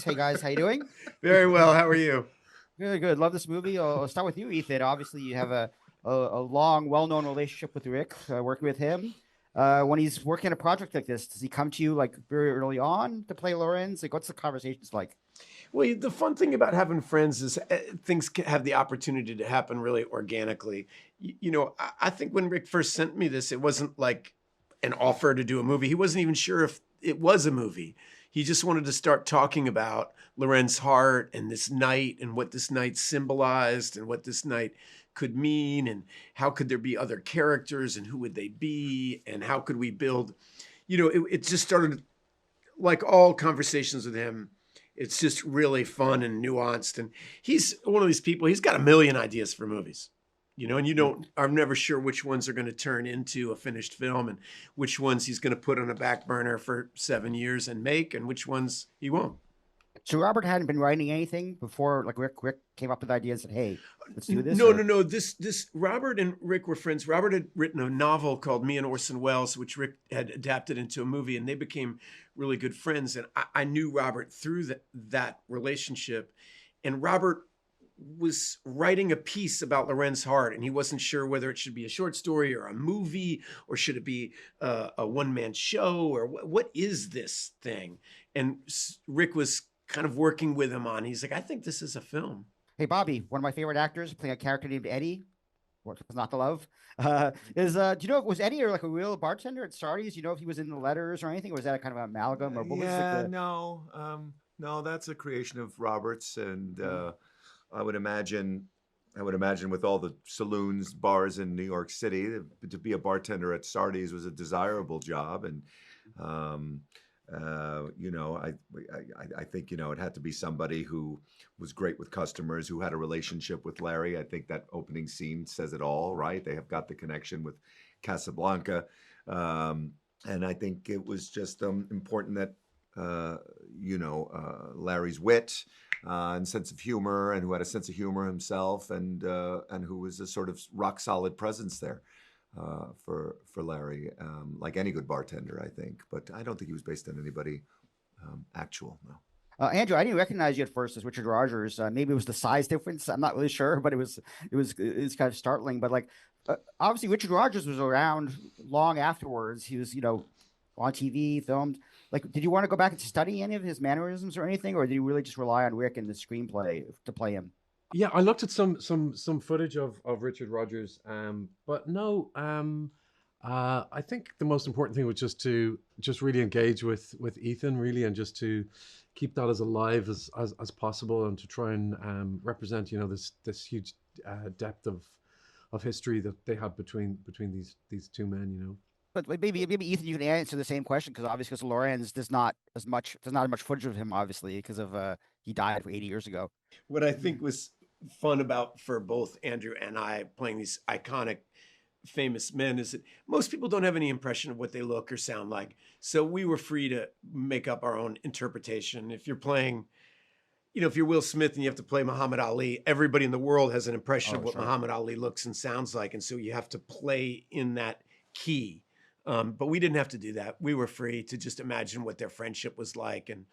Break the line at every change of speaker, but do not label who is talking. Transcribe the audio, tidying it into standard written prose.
Hey guys, how you doing?
Very well. How are you?
Good, good. Love this movie. I'll start with you, Ethan. Obviously, you have a long, well-known relationship with Rick, working with him. When he's working on a project like this, does he come to you like very early on to play Lorenz? Like, what's the conversations like?
Well, the fun thing about having friends is things have the opportunity to happen really organically. I think when Rick first sent me this, it wasn't like an offer to do a movie. He wasn't even sure if it was a movie. He just wanted to start talking about Lorenz Hart and this night and what this night symbolized and what this night could mean and how could there be other characters and who would they be and how could we build. It just started like all conversations with him. It's just really fun and nuanced. And he's one of these people, he's got a million ideas for movies, and I'm never sure which ones are going to turn into a finished film and which ones he's going to put on a back burner for 7 years and make and which ones he won't.
So Robert hadn't been writing anything before, like Rick came up with ideas and said, "Hey, let's do this."
No. This Robert and Rick were friends. Robert had written a novel called Me and Orson Welles, which Rick had adapted into a movie, and they became really good friends. And I knew Robert through that relationship. And Robert was writing a piece about Lorenz Hart, and he wasn't sure whether it should be a short story or a movie, or should it be a one-man show, or what is this thing? And Rick was kind of working with him on. He's like, I think this is a film.
Hey, Bobby, one of my favorite actors, playing a character named Eddie, what was not to love, is do you know if was Eddie or like a real bartender at Sardi's? You know if he was in the letters or anything, or was that a kind of an amalgam, or what was like
no, that's a creation of Robert's, and I would imagine with all the saloons, bars in New York City, to be a bartender at Sardi's was a desirable job, and I think it had to be somebody who was great with customers, who had a relationship with Larry. I think that opening scene says it all, right? They have got the connection with Casablanca, and I think it was just important that Larry's wit and sense of humor, and who had a sense of humor himself, and who was a sort of rock solid presence there. For Larry, like any good bartender, I think. But I don't think he was based on anybody actual, no.
Andrew, I didn't recognize you at first as Richard Rogers. Maybe it was the size difference. I'm not really sure, but it was kind of startling. But like, obviously, Richard Rogers was around long afterwards. He was, on TV, filmed. Like, did you want to go back and study any of his mannerisms or anything, or did you really just rely on Rick and the screenplay to play him?
Yeah, I looked at some footage of Richard Rogers, but no, I think the most important thing was just really engage with Ethan, really, and just to keep that as alive as possible, and to try and represent this huge depth of history that they had between these two men.
But maybe Ethan, you can answer the same question, because obviously, because Lorenz there's not as much footage of him, obviously, because of he died 80 years ago.
What I think was fun about for both Andrew and I playing these iconic famous men is that most people don't have any impression of what they look or sound like. So we were free to make up our own interpretation. If you're playing, if you're Will Smith and you have to play Muhammad Ali, everybody in the world has an impression of what Muhammad Ali looks and sounds like. And so you have to play in that key. But we didn't have to do that. We were free to just imagine what their friendship was like and